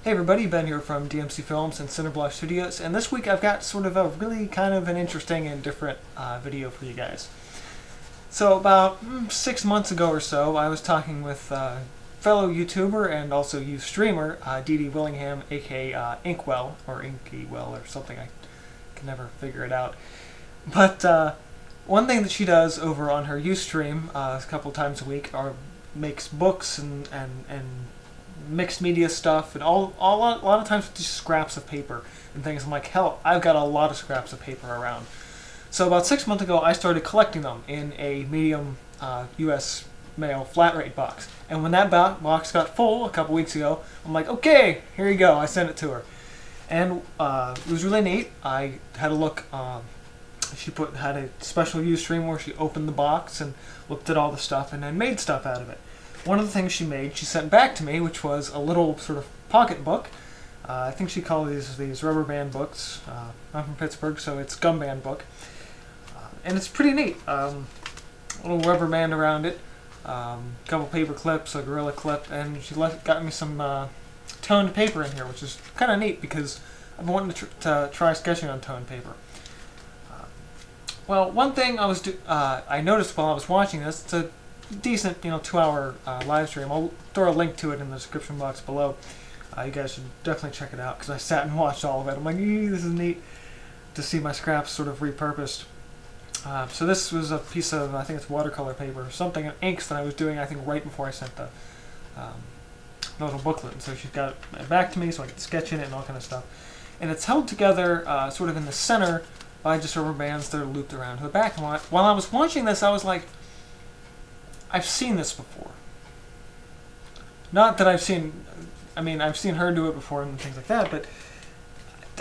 Hey everybody, Ben here from DMC Films and Cinderblock Studios, and this week I've got sort of a really kind of an interesting and different video for you guys. So about 6 months ago or so, I was talking with fellow YouTuber and also ustreamer, Dede Willingham, aka Inkwell, or Inkywell or something, I can never figure it out. But one thing that she does over on her Ustream a couple times a week makes books and mixed media stuff, and a lot of times with just scraps of paper and things. I'm like, hell, I've got a lot of scraps of paper around. So about 6 months ago, I started collecting them in a medium U.S. mail flat rate box. And when that box got full a couple weeks ago, I'm like, okay, here you go. I sent it to her, and it was really neat. I had a look. She had a special Ustream where she opened the box and looked at all the stuff and then made stuff out of it. One of the things she made, she sent back to me, which was a little sort of pocket book. I think she called these rubber band books. I'm from Pittsburgh, so it's gum band book. And it's pretty neat. Little rubber band around it, couple paper clips, a Gorilla clip, and she got me some toned paper in here, which is kind of neat because I've been wanting to try sketching on toned paper. Well, one thing I noticed while I was watching this, it's a decent, 2-hour live stream. I'll throw a link to it in the description box below. You guys should definitely check it out because I sat and watched all of it. I'm like, this is neat to see my scraps sort of repurposed. So this was a piece of, I think it's watercolor paper or something, inks that I was doing, I think, right before I sent the little booklet. And so she got it back to me so I could sketch in it and all kind of stuff. And it's held together sort of in the center by just rubber bands that are looped around to the back. And while I was watching this, I was like, I've seen this before. Not that I've seen her do it before and things like that, but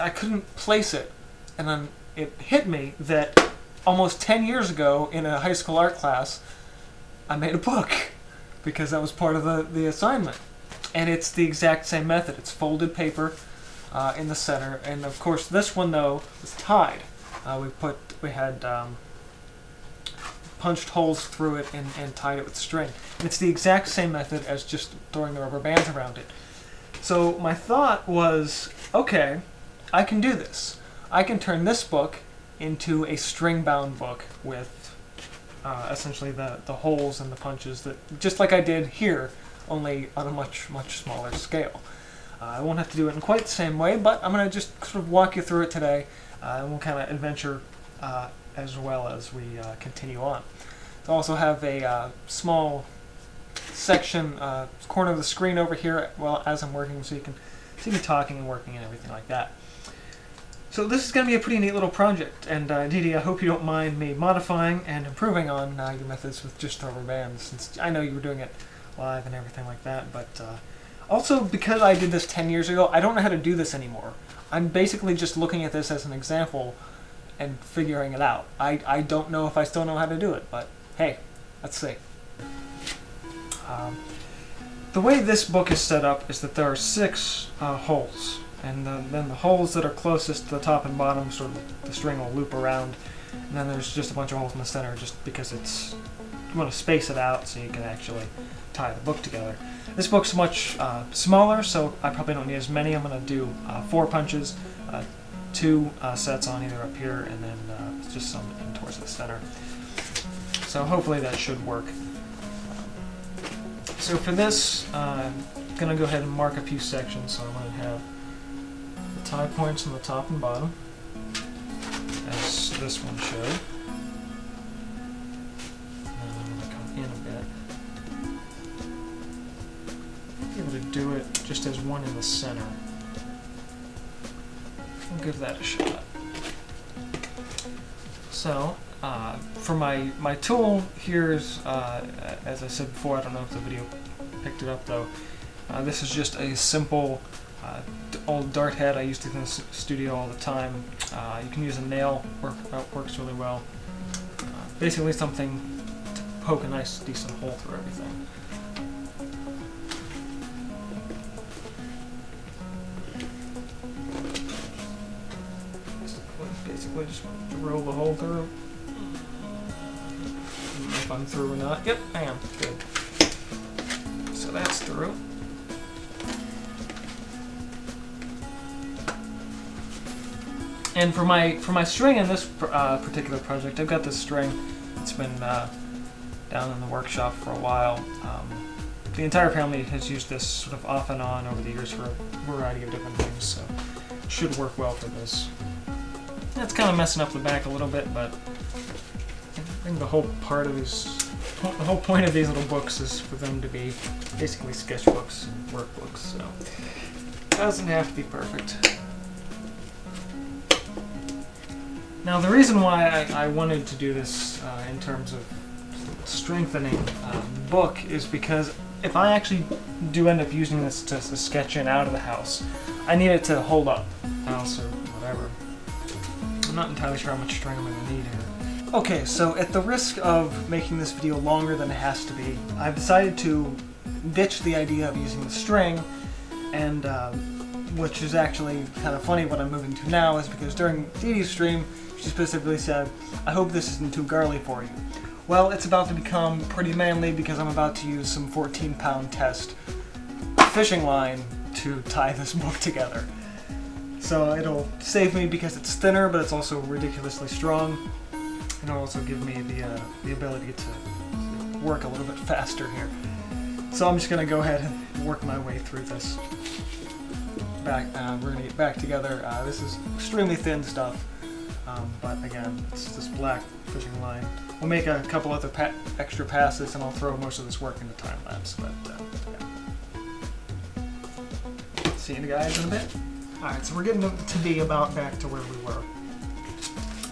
I couldn't place it. And then it hit me that almost 10 years ago in a high school art class, I made a book because that was part of the assignment. And it's the exact same method. It's folded paper in the center. And of course this one though was tied. We had punched holes through it and tied it with string. And it's the exact same method as just throwing the rubber bands around it. So my thought was, okay, I can do this. I can turn this book into a string-bound book with essentially the holes and the punches, that just like I did here, only on a much, much smaller scale. I won't have to do it in quite the same way, but I'm going to just sort of walk you through it today, and we'll kind of adventure as well as we continue on. I also have a small section, corner of the screen over here as I'm working, so you can see me talking and working and everything like that. So this is going to be a pretty neat little project, and Dede, I hope you don't mind me modifying and improving on your methods with just rubber bands, since I know you were doing it live and everything like that, but also because I did this 10 years ago, I don't know how to do this anymore. I'm basically just looking at this as an example and figuring it out. I don't know if I still know how to do it, but hey, let's see. The way this book is set up is that there are 6 holes, and then the holes that are closest to the top and bottom, sort of the string will loop around, and then there's just a bunch of holes in the center just because you want to space it out so you can actually tie the book together. This book's much smaller, so I probably don't need as many. I'm going to do 4 punches, 2 sets on either up here, and then just some in towards the center. So hopefully that should work. So for this, I'm going to go ahead and mark a few sections. So I'm going to have the tie points on the top and bottom, as this one showed. And I'm going to come in a bit. Be able to do it just as one in the center. We'll give that a shot. So, for my tool, here's, as I said before, I don't know if the video picked it up though, this is just a simple old dart head I used in the studio all the time. You can use a nail, works really well. Basically something to poke a nice decent hole through everything. Basically just drill the hole through. If I'm through or not. Yep, I am. Good. So that's through. And for my string in this particular project, I've got this string. It's been down in the workshop for a while. The entire family has used this sort of off and on over the years for a variety of different things, so it should work well for this. It's kind of messing up the back a little bit, but I think the whole point of these little books is for them to be basically sketchbooks and workbooks, so it doesn't have to be perfect. Now, the reason why I wanted to do this in terms of strengthening the book is because if I actually do end up using this to sketch in out of the house, I need it to hold up, house or whatever. I'm not entirely sure how much string I'm going to need here. Okay, so at the risk of making this video longer than it has to be, I've decided to ditch the idea of using the string, and which is actually kind of funny. What I'm moving to now is because during Dede's stream, she specifically said, "I hope this isn't too girly for you." Well, it's about to become pretty manly because I'm about to use some 14-pound test fishing line to tie this book together. So it'll save me because it's thinner, but it's also ridiculously strong. And it'll also give me the ability to work a little bit faster here. So I'm just going to go ahead and work my way through this. We're going to get back together. This is extremely thin stuff, but again, it's this black fishing line. We'll make a couple other extra passes, and I'll throw most of this work into time lapse. But yeah. See you guys in a bit. All right, so we're getting to be about back to where we were.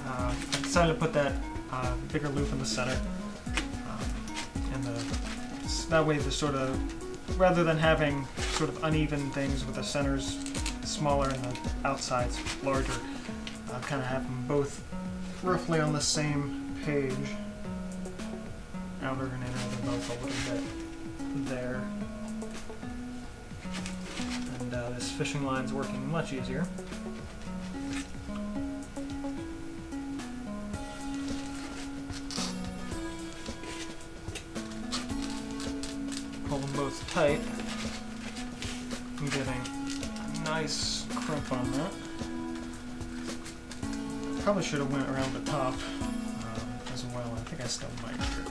I decided to put that bigger loop in the center, and that way, the sort of rather than having sort of uneven things with the centers smaller and the outsides larger, kind of have them both roughly on the same page. Outer and inner, they're both a little bit there. And this fishing line's working much easier. Pull them both tight. I'm getting a nice crimp on that. Probably should have went around the top as well. I think I still might here.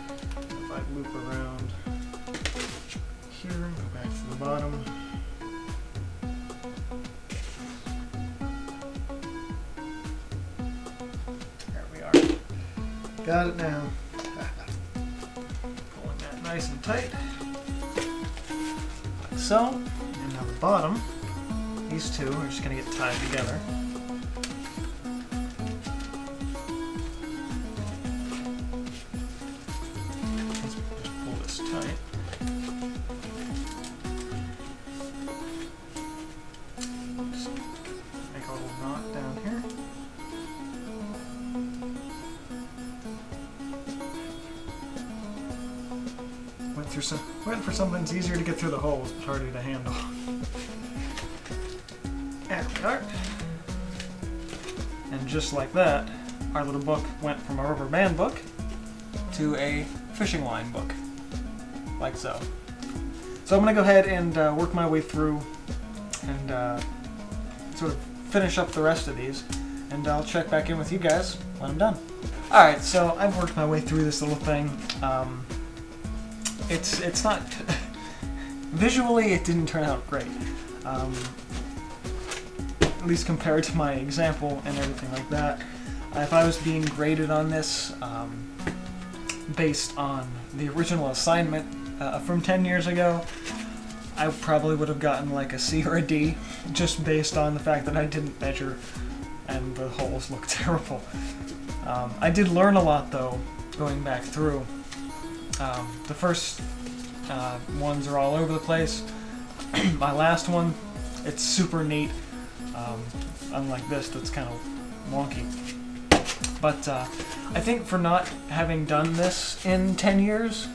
If I loop around here, go back to the bottom. There we are. Got it now. Pulling that nice and tight. Like so. And now the bottom, these two are just going to get tied together. Went for something that's easier to get through the holes, but harder to handle. There we are. And just like that, our little book went from a rubber band book to a fishing line book, like so. So I'm going to go ahead and work my way through and sort of finish up the rest of these, and I'll check back in with you guys when I'm done. Alright, so I've worked my way through this little thing. It's not visually, it didn't turn out great, at least compared to my example and everything like that. If I was being graded on this based on the original assignment from 10 years ago, I probably would have gotten like a C or a D, just based on the fact that I didn't measure and the holes look terrible. I did learn a lot though, going back through. The first ones are all over the place. My last one, it's super neat, unlike this that's kind of wonky. But I think for not having done this in 10 years,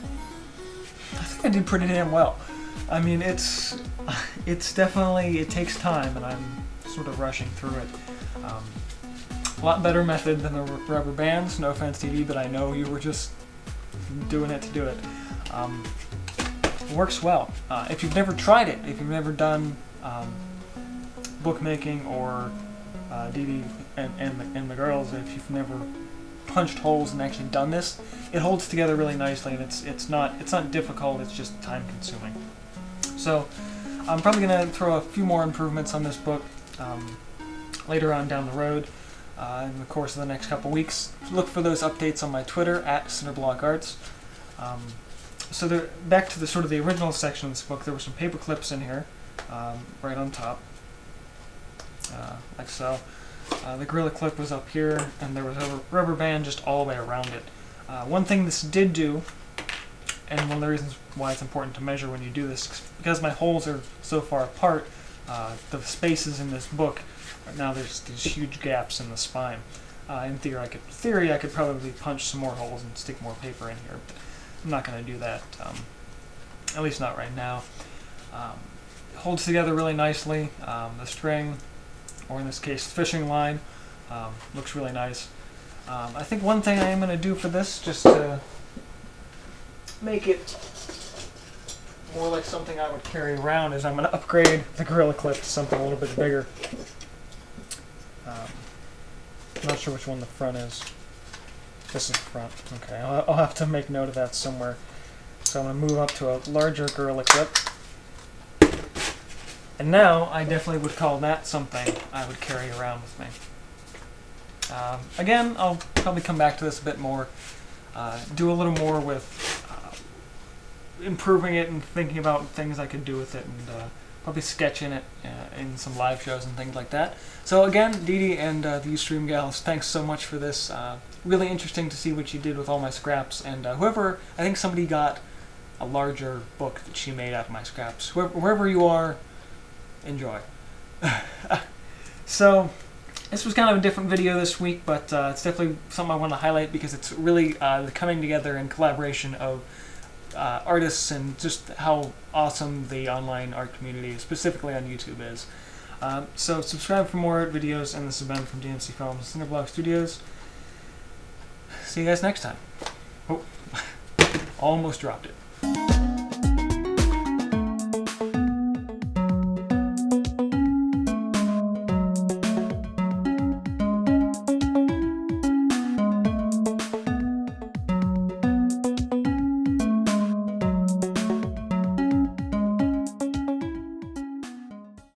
I think I did pretty damn well. I mean, it's definitely, it takes time, and I'm sort of rushing through it. A lot better method than the rubber bands, no offense Dede, but I know you were just doing it to do it. It works well. If you've never tried it, if you've never done bookmaking or Dede and the girls, if you've never punched holes and actually done this, it holds together really nicely, and it's not difficult. It's just time consuming. So I'm probably gonna throw a few more improvements on this book later on down the road in the course of the next couple weeks. Look for those updates on my Twitter @CinderblockArts. So back to the sort of the original section of this book, there were some paper clips in here, right on top, like so. The Gorilla Clip was up here, and there was a rubber band just all the way around it. One thing this did do, and one of the reasons why it's important to measure when you do this, because my holes are so far apart, the spaces in this book, now there's these huge gaps in the spine. In theory, I could probably punch some more holes and stick more paper in here, but I'm not going to do that, at least not right now. It holds together really nicely. The string, or in this case, fishing line, looks really nice. I think one thing I am going to do for this, just to make it more like something I would carry around, is I'm going to upgrade the Gorilla Clip to something a little bit bigger. I'm not sure which one the front is. This is the front. Okay, I'll have to make note of that somewhere. So I'm going to move up to a larger Gorilla Clip. And now, I definitely would call that something I would carry around with me. Again, I'll probably come back to this a bit more, do a little more with improving it and thinking about things I could do with it, and probably sketch in it in some live shows and things like that. So again, Dede and the Ustream gals, thanks so much for this. Really interesting to see what you did with all my scraps, and whoever, I think somebody got a larger book that she made out of my scraps. Wherever you are, enjoy. So this was kind of a different video this week, but it's definitely something I want to highlight because it's really the coming together and collaboration of artists, and just how awesome the online art community, specifically on YouTube, is. So subscribe for more art videos, and this has been from DMC Films and Cinderblock Studios. See you guys next time. Oh, almost dropped it.